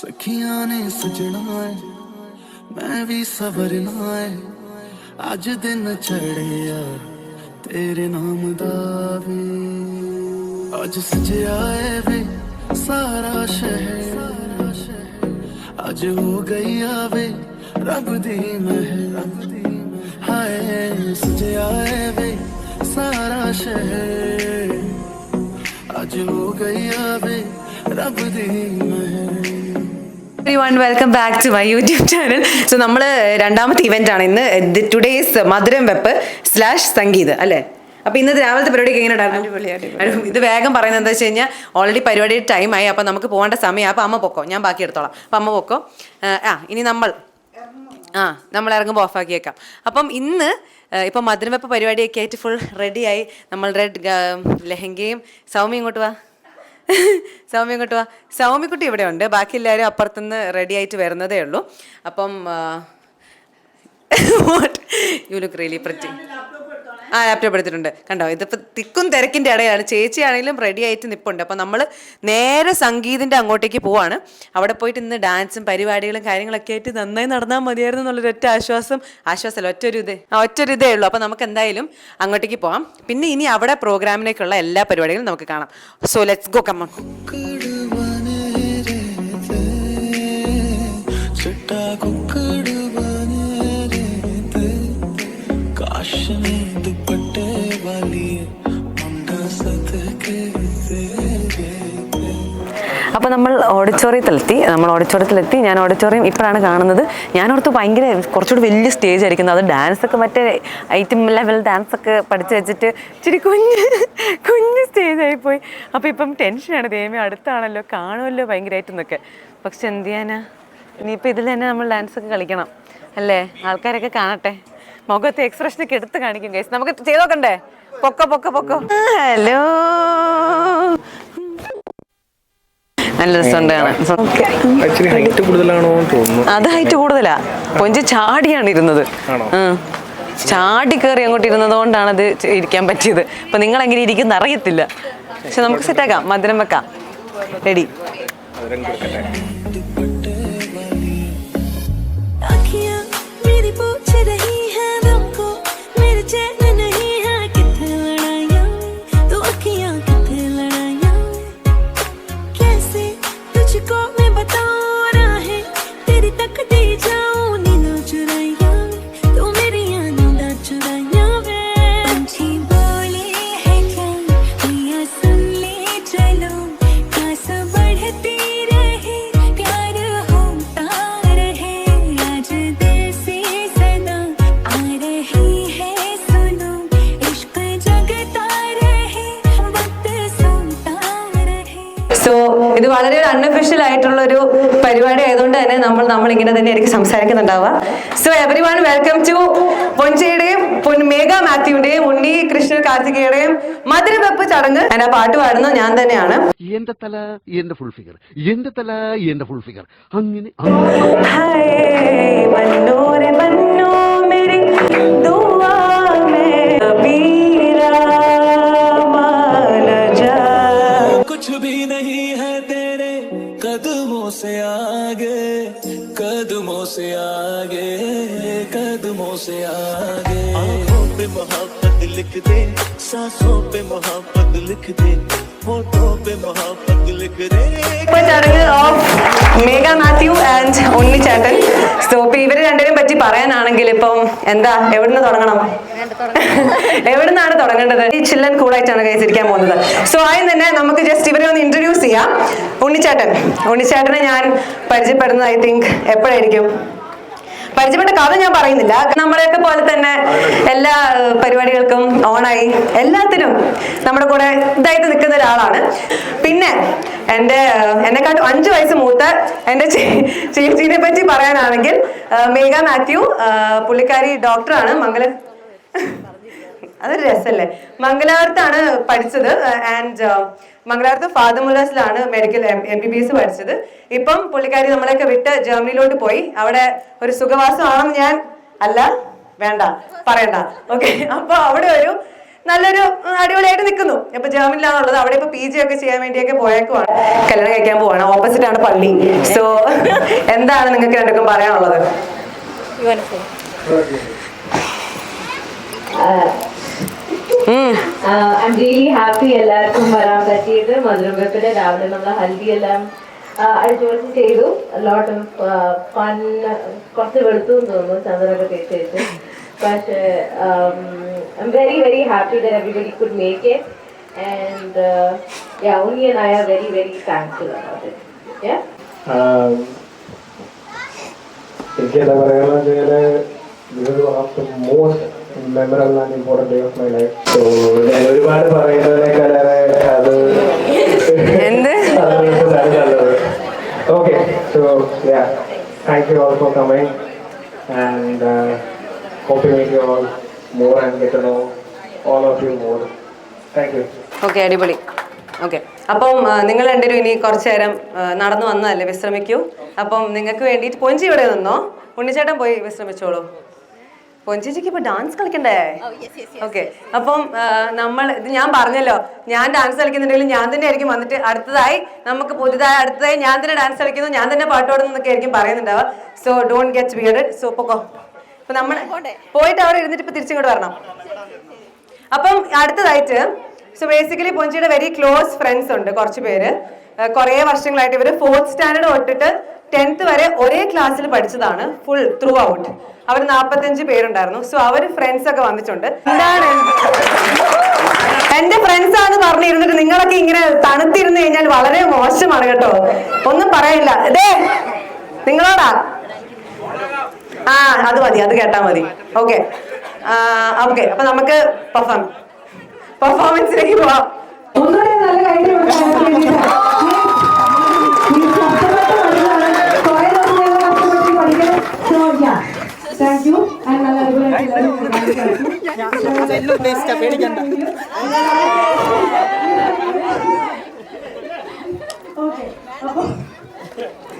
सखियां ने सजना है मैं भी सवरना है अज दिन चढ़े यार तेरे नाम दा वे अज सजया है वे सारा शहर अज हो गई आवे रब दी महर हाय सजया है वे सारा शहर अज हो गई आवे रब दी महर Everyone, welcome back to my YouTube channel. So നമ്മൾ രണ്ടാമത്തെ ഇവന്റ് ആണ് ഇന്ന്. ടുഡേസ് മധുരം വെപ്പ് / സംഗീത് അല്ലേ. അപ്പോൾ ഇന്നത്തെ രാവിലത്തെ പരിപാടിയൊക്കെ എങ്ങനെ ഉണ്ടായിരുന്നു? ഇത് വേഗം പറയുന്നത് എന്താ വെച്ച് കഴിഞ്ഞാൽ ഓൾറെഡി പരിപാടിയുടെ ടൈം ആയി. അപ്പോൾ നമുക്ക് പോകേണ്ട സമയമാണ്. അപ്പോൾ അമ്മ പൊക്കോ, ഞാൻ ബാക്കി എടുത്തോളാം. അപ്പോൾ അമ്മ പൊക്കോ. ഇനി നമ്മൾ ഇറങ്ങുമ്പോൾ ഓഫാക്കിയേക്കാം. അപ്പം ഇന്ന് ഇപ്പം മധുരം വെപ്പ് പരിപാടിയൊക്കെ ആയിട്ട് ഫുൾ റെഡിയായി. നമ്മൾ റെഡ് ലെഹങ്കയും സൗമ്യ ഇങ്ങോട്ട് വാ. സൗമ്യക്കുട്ടി ഇവിടെ ഉണ്ട്. ബാക്കി എല്ലാവരും അപ്പുറത്തുനിന്ന് റെഡി ആയിട്ട് വരുന്നതേ ഉള്ളൂ. അപ്പം you look really pretty. Laptop എടുത്തിട്ടുണ്ട്. കണ്ടോ, ഇതിപ്പോൾ തിക്കും തിരക്കിൻ്റെ ഇടയാണ്. ചേച്ചിയാണെങ്കിലും റെഡി ആയിട്ട് നിൽപ്പുണ്ട്. അപ്പം നമ്മൾ നേരെ സംഗീതിൻ്റെ അങ്ങോട്ടേക്ക് പോവാണ്. അവിടെ പോയിട്ട് ഇന്ന് ഡാൻസും പരിപാടികളും കാര്യങ്ങളൊക്കെ ആയിട്ട് നന്നായി നടന്നാൽ മതിയായിരുന്നു എന്നുള്ളൊരു ആശ്വാസമല്ല, ഒറ്റൊരു ഇതേ ഉള്ളൂ. അപ്പം നമുക്ക് എന്തായാലും അങ്ങോട്ടേക്ക് പോവാം. പിന്നെ ഇനി അവിടെ പ്രോഗ്രാമിലേക്കുള്ള എല്ലാ പരിപാടികളും നമുക്ക് കാണാം. So let's go, come on. അപ്പോൾ നമ്മൾ ഓഡിറ്റോറിയത്തിലെത്തി. ഞാൻ ഓഡിറ്റോറിയം ഇപ്പോഴാണ് കാണുന്നത്. ഞാനോർത്ത് ഭയങ്കര കുറച്ചുകൂടി വലിയ സ്റ്റേജ് ആയിരിക്കുന്നത്. അത് ഡാൻസൊക്കെ മറ്റേ ഐറ്റം ലെവൽ ഡാൻസൊക്കെ പഠിച്ച് വെച്ചിട്ട് ഇച്ചിരി കുഞ്ഞ് സ്റ്റേജായിപ്പോയി. അപ്പോൾ ഇപ്പം ടെൻഷനാണ്. ദൈവമേ, അടുത്താണല്ലോ, കാണുമല്ലോ ഭയങ്കരമായിട്ടെന്നൊക്കെ. പക്ഷെ എന്ത് ചെയ്യാനാ, ഇനിയിപ്പോൾ ഇതിൽ തന്നെ നമ്മൾ ഡാൻസൊക്കെ കളിക്കണം അല്ലേ? ആൾക്കാരൊക്കെ കാണട്ടെ, മുഖത്തെ എക്സ്പ്രഷനൊക്കെ എടുത്ത് കാണിക്കും. ഗൈസ്, നമുക്ക് ചെയ്ത് നോക്കണ്ടേ? പൊക്കോ. ഹലോ, നല്ല രസമുണ്ട് കാണാൻ. അത് ഹൈറ്റ് കൂടുതലാ. കൊഞ്ച് ചാടിയാണ് ഇരുന്നത്. ചാടി കയറി അങ്ങോട്ട് ഇരുന്നത് കൊണ്ടാണ് അത് ഇരിക്കാൻ പറ്റിയത്. അപ്പൊ നിങ്ങൾ എങ്ങനെ ഇരിക്കുന്ന അറിയത്തില്ല. പക്ഷെ നമുക്ക് സെറ്റാക്കാം, മധുരം വെക്കാം. റെഡി? ഇത് വളരെ ഒരു അൺഒഫീഷ്യൽ ആയിട്ടുള്ള ഒരു പരിപാടി ആയതുകൊണ്ട് തന്നെ നമ്മൾ ഇങ്ങനെ തന്നെ ആയിരിക്കും സംസാരിക്കുന്നുണ്ടാവുക. സോ എവരിവൺ, വെൽക്കം ടു പൊഞ്ചയുടെയും മേഘ മാത്യുവിന്റെയും ഉണ്ണി കൃഷ്ണ കാർത്തികയുടെയും മധുരം വെപ്പ് ചടങ്ങ്. ഞാൻ ആ പാട്ട് പാടുന്നത് ഞാൻ തന്നെയാണ്. എന്റെ തല എന്റെ ഫുൾ ഫിഗർ അങ്ങനെ कुछ भी नहीं है तेरे कदमों से आगे आंखों पे मोहब्बत लिख दे, सांसों पे मोहब्बत लिख दे, होठों पे मोहब्बत लिख दे. ചടങ്ങ് ഓഫ് മേഘ മാത്യു ആൻഡ് ഉണ്ണിച്ചേട്ടൻ. സോ ഇപ്പൊ ഇവര് രണ്ടിനെയും പറ്റി പറയാനാണെങ്കിൽ ഇപ്പം എന്താ, എവിടുന്ന് തുടങ്ങണം? എവിടുന്നാണ് തുടങ്ങേണ്ടത്? ഈ ചില്ലൻ കൂളായിട്ടാണ് കഴിച്ചിരിക്കാൻ പോകുന്നത്. സോ ആദ്യം തന്നെ നമുക്ക് ജസ്റ്റ് ഇവരെ ഒന്ന് ഇൻട്രൊഡ്യൂസ് ചെയ്യാം. ഉണ്ണിച്ചേട്ടനെ ഞാൻ പരിചയപ്പെടുന്നത് ഐ തിങ്ക് എപ്പോഴായിരിക്കും? പരിചയപ്പെട്ട കഥ ഞാൻ പറയുന്നില്ല. നമ്മളെയൊക്കെ പോലെ തന്നെ എല്ലാ പരിപാടികൾക്കും ഓണായി എല്ലാത്തിനും നമ്മുടെ കൂടെ ഇതായിട്ട് നിൽക്കുന്ന ഒരാളാണ്. പിന്നെ എന്നെക്കാട്ടും 5 വയസ്സ് മൂത്ത എൻ്റെ ചേച്ചീനെ പറ്റി പറയാനാണെങ്കിൽ മേഘ മാത്യു, പുള്ളിക്കാരി ഡോക്ടറാണ്. അതൊരു രസമല്ലേ? മംഗലാപുരത്താണ് പഠിച്ചത്. ആൻഡ് മംഗലാപുരത്ത് ഫാദർ മുല്ലാസിലാണ് മെഡിക്കൽ MBBS പഠിച്ചത്. ഇപ്പം പുള്ളിക്കാരി നമ്മളെയൊക്കെ വിട്ട് ജർമ്മനിയിലോട്ട് പോയി. അവിടെ ഒരു സുഖവാസമാണെന്ന് ഞാൻ വേണ്ട പറയണ്ട. ഓക്കെ, അപ്പൊ അവിടെ ഒരു നല്ലൊരു അടിപൊളിയായിട്ട് നിൽക്കുന്നു. ഇപ്പൊ ജർമ്മനിലാണുള്ളത്, അവിടെ ഇപ്പൊ PG ഒക്കെ ചെയ്യാൻ വേണ്ടിയൊക്കെ പോയേക്കുവാണ്, കല്യാണം കഴിക്കാൻ പോവാണ്. ഓപ്പോസിറ്റ് ആണ് പള്ളി. സോ എന്താണ് നിങ്ങൾക്ക് രണ്ടും പറയാനുള്ളത്? I'm really happy എല്ലാവർക്കും വരാൻ പറ്റിയത്. മധുരവെപ്പിന് രാവിലെ നമ്മൾ ഹൽദി എല്ലാം അടിച്ചുപൊളിച്ച് ചെയ്തു. Lot of fun. കുറച്ച് വെളുത്തു തോന്നുന്നു ചന്ദ്രനൊക്കെ തേച്ച്. പക്ഷേ I'm very very happy that everybody could make it, and yeah, Uni and I are very very thankful about it. Yeah. എനിക്ക് എന്താ പറയാന്ന് വെച്ചാല് this is one of the most memorable and important day of my life. So ഞാൻ ഒരുപാട് പറയുന്നതിനേക്കാളേറെ അത് okay. So yeah, thank you all for coming, and hope to meet you all more and get to know all of you more. Thank you. Okay, അടിപൊളി. Okay, അപ്പം നിങ്ങൾ രണ്ടുപേരും ഇനി കുറച്ചു നേരം നടന്നു വന്നതല്ലേ, വിശ്രമിക്കൂ. അപ്പം നിങ്ങൾക്ക് വേണ്ടിയിട്ട് പൊഞ്ചി ഇവിടെ നിന്നോ, ഉണ്ണിച്ചേട്ടൻ പോയി വിശ്രമിച്ചോളൂ. പൊഞ്ചിക്ക് ഇപ്പൊ ഡാൻസ് കളിക്കണ്ടേ? ഓക്കെ, അപ്പം ഇത് ഞാൻ പറഞ്ഞല്ലോ, ഞാൻ ഡാൻസ് കളിക്കുന്നുണ്ടെങ്കിൽ ഞാൻ തന്നെ ആയിരിക്കും വന്നിട്ട് അടുത്തതായി ഞാൻ തന്നെ ഡാൻസ് കളിക്കുന്നു, ഞാൻ തന്നെ പാട്ടോടുന്നൊക്കെ ആയിരിക്കും പറയുന്നുണ്ടാവുക. So don't get weird. So പൊക്കോ, ഇപ്പൊ നമ്മൾ പോയിട്ട് അവിടെ ഇരുന്നിട്ട് ഇപ്പൊ തിരിച്ചിങ്ങോട്ട് വരണം. അപ്പം അടുത്തതായിട്ട് സോ ബേസിക്കലി പൊഞ്ചിയുടെ വെരി ക്ലോസ് ഫ്രണ്ട്സ് ഉണ്ട് കുറച്ച് പേര്. കുറേ വർഷങ്ങളായിട്ട് ഇവര് 4th സ്റ്റാൻഡേർഡ് തൊട്ടിട്ട് 10th വരെ ഒരേ ക്ലാസ്സിൽ പഠിച്ചതാണ്, ഫുൾ ത്രൂ ഔട്ട്. അവർ 45 പേരുണ്ടായിരുന്നു. സോ അവര് ഫ്രണ്ട്സ് ഒക്കെ വന്നിട്ടുണ്ട്. എന്താണ് എന്റെ ഫ്രണ്ട്സ് ആണെന്ന് പറഞ്ഞിരുന്നിട്ട് നിങ്ങളൊക്കെ ഇങ്ങനെ തണുത്തിരുന്ന് കഴിഞ്ഞാൽ വളരെ മോശമാണ് കേട്ടോ. ഒന്നും പറയില്ല. ഇതേ നിങ്ങളോടാ. അത് മതി, അത് കേട്ടാ മതി. ഓക്കെ ഓക്കെ, അപ്പൊ നമുക്ക് പെർഫോമൻസിലേക്ക് പോവാം. ഒന്നുകൂടെ നല്ല കാര്യം താങ്ക് യു. നല്ല ഓക്കെ,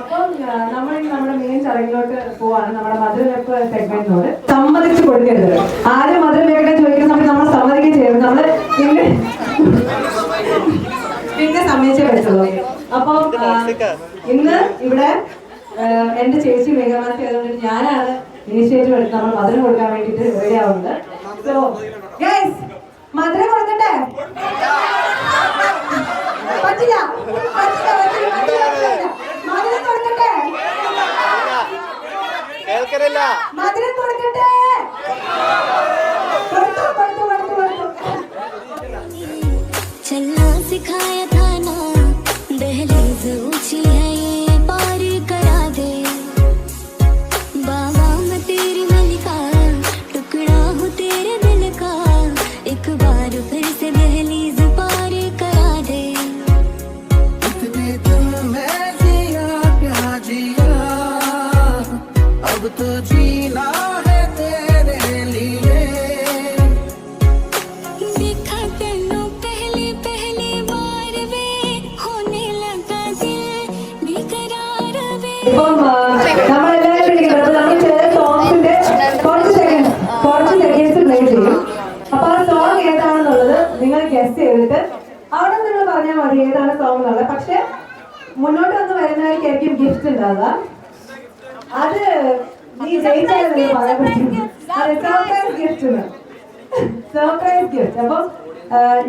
അപ്പം നമ്മൾ നമ്മുടെ മെയിൻ ചടങ്ങിലോട്ട് പോവാണ്. നമ്മുടെ മധുരവെപ്പ് സെഗ്മെന്റിനോട് സമ്മതിച്ചു കൊടുക്കരുത്. ആരും മധുരവെപ്പിനെ ചോദിക്കുന്ന സമയത്ത് നമ്മൾ സമ്മതിക്കുകയും ചെയ്യരുത്. നമ്മള് പിന്നെ സമ്മതിച്ചേ പറ്റുള്ളൂ. അപ്പം ഇന്ന് ഇവിടെ എന്റെ ചേച്ചി മേഘമാസി ആയതുകൊണ്ട് ഞാനാണ് ഇനിഷ്യേറ്റീവ് എടുത്ത് നമ്മൾ മധുരം കൊടുക്കാൻ വേണ്ടിയിട്ട് റെഡി ആവുന്നത്. സോ ഗൈസ്, മധുരം കൊടുക്കട്ടെ? പറ്റില്ല, മധുരം കൊടുക്കട്ടെ? മധുരം കൊടുക്കട്ടെ? चलना सिखाया था ना, दहलीज ऊंची है ये पार करा दे। बाबा मैं तेरी मलिका, टुकड़ा हूँ तेरे दिल का, एक बार फिर से दहलीज पार करा दे। इतने तुम मैं जिया क्या जिया, अब तो जीना है तेरे लिए। देखा तेनू पहली पहली बार वे, होने लगा दिल बेकरार वे। ഇപ്പം നമ്മളെല്ലാവരും ഇരിക്കുന്നത് നമ്മൾ ചില സോങ്സിന്റെ കുറച്ച് സെക്കൻഡ്സ് പ്ലേ ചെയ്യും. അപ്പൊ ആ സോങ് ഏതാണെന്നുള്ളത് നിങ്ങൾ ഗെസ് ചെയ്തിട്ട് അവിടെ നിങ്ങൾ പറഞ്ഞാൽ മതി ഏതാണ് സോങ് എന്നുള്ളത്. പക്ഷെ മുന്നോട്ട് വന്ന് വരുന്നവർക്കായിരിക്കും ഗിഫ്റ്റ് ഉണ്ടാവുക. അത് നീ ജയിച്ചാലും നിങ്ങൾ പറയാൻ പറ്റും. അത് സർപ്രൈസ് ഗിഫ്റ്റ്. Surprise gift. അപ്പം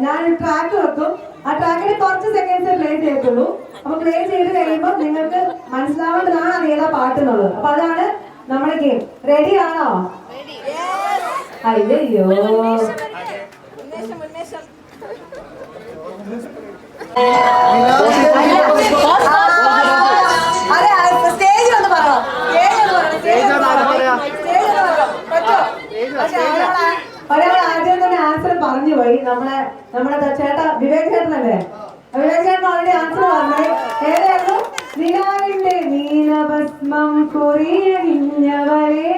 ഞാൻ ട്രാക്ക് വെക്കും. ആ ട്രാക്കിന് കുറച്ച് സെക്കൻഡ്സ് പ്ലേ ചെയ്യത്തുള്ളൂ. അപ്പൊ പ്ലേ ചെയ്ത് കഴിയുമ്പോൾ നിങ്ങൾക്ക് മനസ്സിലാവേണ്ടതാണ് അത് ഏതാ പാട്ട് എന്നുള്ളത്. അപ്പൊ അതാണ് നമ്മുടെ ഗെയിം. റെഡി ആണോ? അയ്യോ, സ്റ്റേജ് ഒന്ന് പറയണം. ഒരാൾ ആദ്യം തന്നെ ആൻസർ പറഞ്ഞു പോയി. നമ്മുടെ ചേട്ടാ വിവേക് ചേട്ടനല്ലേ? വിവേക് ചേട്ടൻ ഓൾറെഡി ആൻസർ പറഞ്ഞു. ഏതായിരുന്നു? നിലാവിന്റെ നീലഭസ്മം കുറിയണിഞ്ഞവരേ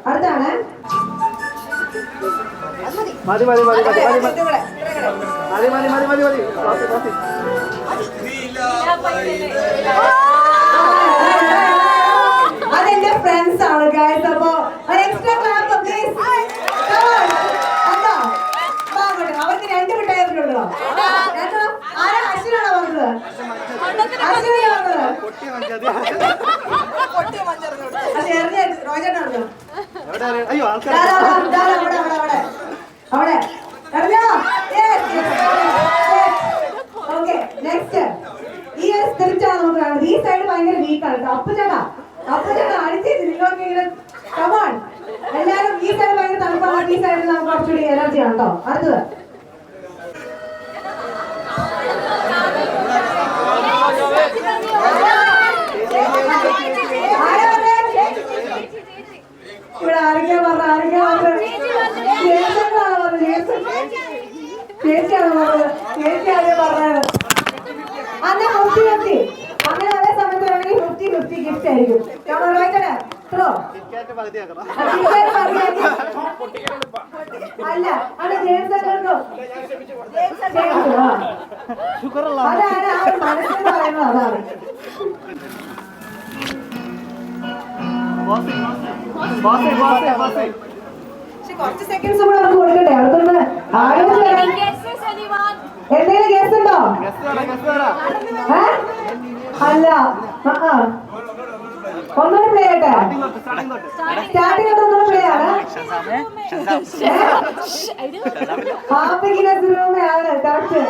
അടുത്താണ് അതെന്റെ ഫ്രണ്ട്സ് ആണ് ഗൈസ്. അപ്പൊ ഒരു എക്സ്ട്രാ ക്ലാപ്പ് പ്ലീസ്. അവർക്ക് 2 മിഠായിട്ടുണ്ടോ? ആരാ അശ്വിനാണോ വന്നത്? അശ്വിനാണോ വന്നത്? റോജാണോ? അവിടെ ഓക്കെ. നെക്സ്റ്റ് ഈ സ്ക്രിപ്റ്റ് ആണ് നമുക്ക് കാണുന്നത്. ഈ സൈഡ് ഭയങ്കര വീക്കാണ്. അപ്പു ചേട്ടാ അടിച്ചേച്ച് നിങ്ങൾക്ക് ഇങ്ങനെ കമോൺ. എല്ലാരും ഈ സൈഡ് ഭയങ്കര തണുപ്പാണ്, ഈ സൈഡിൽ നമുക്ക് കുറച്ചുകൂടി എനർജി ആണ് കേട്ടോ. അടുത്തത് ഇവിടെ ആരൊക്കെയാ പറഞ്ഞത്? ചേച്ചിയാണ് പറഞ്ഞത്. ചേച്ചിയാണ് പറഞ്ഞത്. അന്ന് 50-50 അങ്ങനെ അതേ സമയത്ത് വേണമെങ്കിൽ 50-50 ഗിഫ്റ്റ് ആയിരിക്കും. അല്ല അത് ജേഴ്സക്കൾക്കോ അതാണ് ആ ഒരു മനസ്സിൽ പറയുന്നത്. അതാണ് കുറച്ച് സെക്കൻഡ്സ് കൂടെ നമുക്ക് കൊടുക്കട്ടെ. അടുത്തൊന്ന് എന്തെങ്കിലും ഗസ് ഉണ്ടോ? അല്ല ഒന്നുകൂടെ പ്ലേ ചെയ്യട്ടെ. സ്റ്റാർട്ടിംഗ് തൊട്ട് ഒന്നുകൂടെ പ്ലേ ആണ്. ആണ് കറക്റ്റ്.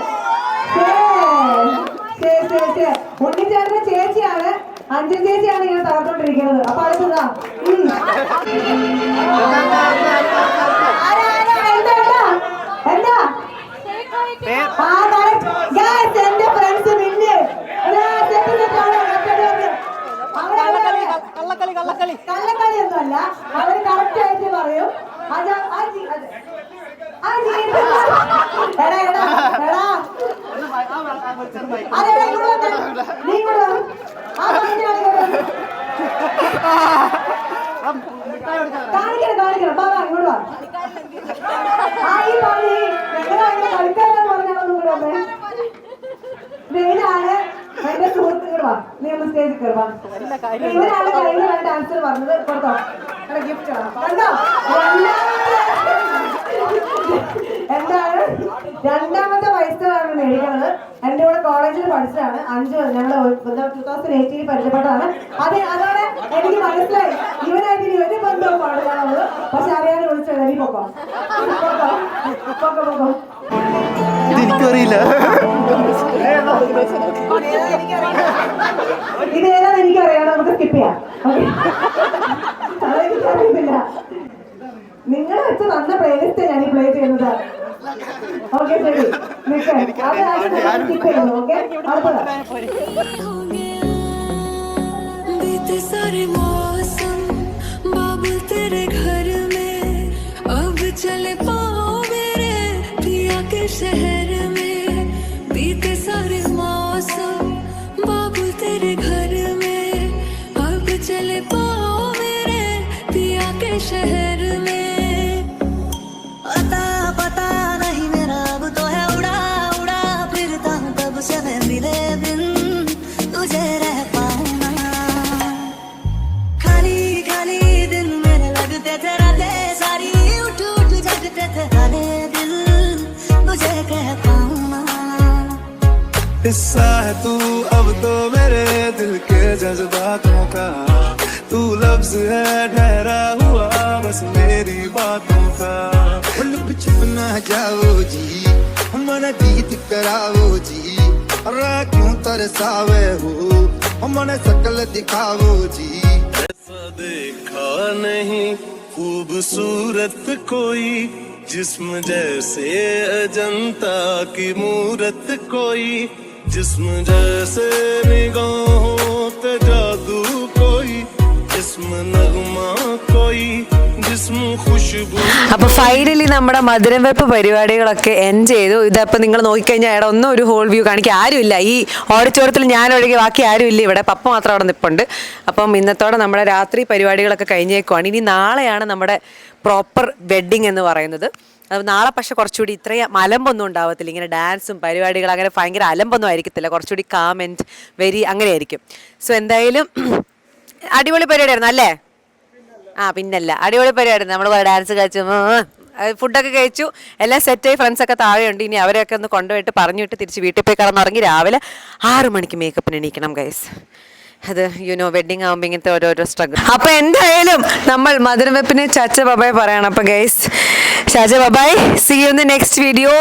ഉണ്ണിച്ചേട്ടന്റെ ചേച്ചിയാണ്, അഞ്ജൻ ചേച്ചിയാണ് ഇങ്ങനെ തകർത്തോണ്ടിരിക്കുന്നത്. അപ്പൊ അടുത്തതാ എന്താ എന്റെ ഫ്രണ്ട്സ് പിന്നെ കള്ളക്കളി ഒന്നുമല്ല. അവര് കറക്റ്റ് ആയിട്ട് പറയും. നീ കൂടെ കാണിക്കണം ബാബാ ഇങ്ങോട്ട് വാ. ഈ പറഞ്ഞ കളിക്കാരെന്ന് പറഞ്ഞാൽ ഇവരാണ് എന്റെ സുഹൃത്തുക്കൾ. വാ നീ ഒന്ന് സ്റ്റേജിൽ കയറുവാ. ഇവരാണ് കഴിഞ്ഞ 2 ആൻസർ പറഞ്ഞത്. കൊടുത്തോ ഗിഫ്റ്റ് കണ്ടോ? എന്താണ് 2ാമത്തെ വയസ്സിലാണ് മേടിക്കുന്നത്. എന്റെ കൂടെ കോളേജിൽ പഠിച്ചതാണ്. 5 ഞങ്ങൾ 2018 പരിചയപ്പെട്ടതാണ്. അതോടെ എനിക്ക് മനസ്സിലായി ഇവനായിട്ട് ഇനി ഒരു ബന്ധവും പാടില്ലാന്നുള്ളത്. പക്ഷെ അറിയാതെ വിളിച്ചത് നീ പൊക്കോ പൊക്കോ. എനിക്കറിയില്ല ഇതേതാന്ന് എനിക്കറിയാം. നമുക്ക് സ്കിപ്പ് ചെയ്യാം. അതെനിക്കറിയത്തില്ല. നിങ്ങൾ വെച്ച് തന്ന പ്ലേലിസ്റ്റ് ഞാൻ ഈ പ്ലേ ചെയ്യുന്നത്. ഓക്കെ ശരി. സ്കിപ്പ് ചെയ്യുന്നു. ഓക്കെ അടുത്തത് बीते सारे मौसम बाबुल तेरे घर में अब चले पाओ मेरे पिया के शहर में बीते सारे मौसम बाबुल तेरे घर में अब चले पाओ मेरे पिया के शहर में अता पता नहीं मेरा अब तो है उड़ा उड़ा फिरता हूँ तब से मैं मिले बिन तुझे रह पाऊँ ना खाली खाली दिन मेरे लगते थे रातें सारी उठ उठ जगते थे हाले दिल तुझे कह पाऊँ ना हिस्सा है तू अब तो मेरे दिल के जज्बातों का तू लफ्ज है ठहरा हुआ बस मेरी बातों का लुक छुप ना जाओ जी मन गीत कराओ जी अरे क्यों तरसावे हो मन सकल दिखाओ जी ऐसा देखा नहीं खूबसूरत कोई जिस्म जैसे अजंता की मूरत कोई जिस्म जैसे निगाहों पे जादू कोई जिस्म नगमा कोई जिस्म खुशबू. അപ്പൊ ഫൈനലി നമ്മുടെ മധുരം വെപ്പ് പരിപാടികളൊക്കെ എൻഡ് ചെയ്തു. ഇതപ്പോൾ നിങ്ങൾ നോക്കിക്കഴിഞ്ഞാൽ ഇവിടെ ഒന്നും ഒരു ഹോൾ വ്യൂ കാണിക്കാൻ ആരുമില്ല. ഈ ഓഡിറ്റോറിയത്തിൽ ഞാൻ ഒഴികെ ബാക്കി ആരുമില്ല. ഇവിടെ പപ്പ മാത്രം അവിടെ നിൽപ്പുണ്ട്. അപ്പം ഇന്നത്തോടെ നമ്മുടെ രാത്രി പരിപാടികളൊക്കെ കഴിഞ്ഞേക്കുവാണ്. ഇനി നാളെയാണ് നമ്മുടെ പ്രോപ്പർ വെഡ്ഡിങ് എന്ന് പറയുന്നത്. അത് നാളെ പക്ഷെ കുറച്ചുകൂടി ഇത്രയും അലമ്പൊന്നും ഉണ്ടാവത്തില്ല, ഇങ്ങനെ ഡാൻസും പരിപാടികൾ അങ്ങനെ ഭയങ്കര അലമ്പൊന്നും ആയിരിക്കത്തില്ല, കുറച്ചുകൂടി കാം ആൻഡ് വെരി അങ്ങനെ ആയിരിക്കും. സോ എന്തായാലും അടിപൊളി പരിപാടിയായിരുന്നു അല്ലേ? പിന്നല്ല, അടിപൊളി പരിപാടിയായിരുന്നു. നമ്മൾ കുറേ ഡാൻസ് കളിച്ചു, ഫുഡൊക്കെ കഴിച്ചു, എല്ലാം സെറ്റായി. ഫ്രണ്ട്സൊക്കെ താഴെയുണ്ട്, ഇനി അവരെയൊക്കെ ഒന്ന് കൊണ്ടുപോയിട്ട് പറഞ്ഞിട്ട് തിരിച്ച് വീട്ടിൽ പോയി കിടന്നുറങ്ങി രാവിലെ 6 മണിക്ക് മേക്കപ്പിന് എണീക്കണം ഗൈസ്. അത് വെഡിങ് ആകുമ്പോൾ ഇങ്ങനത്തെ ഓരോരോ സ്ട്രഗിൾ. അപ്പൊ എന്തായാലും നമ്മൾ മധുരം വെപ്പിന് ചാച്ച ബബായ് പറയണം. അപ്പൊ ഗൈസ്, ചാച്ച bye bye, see you in the next video.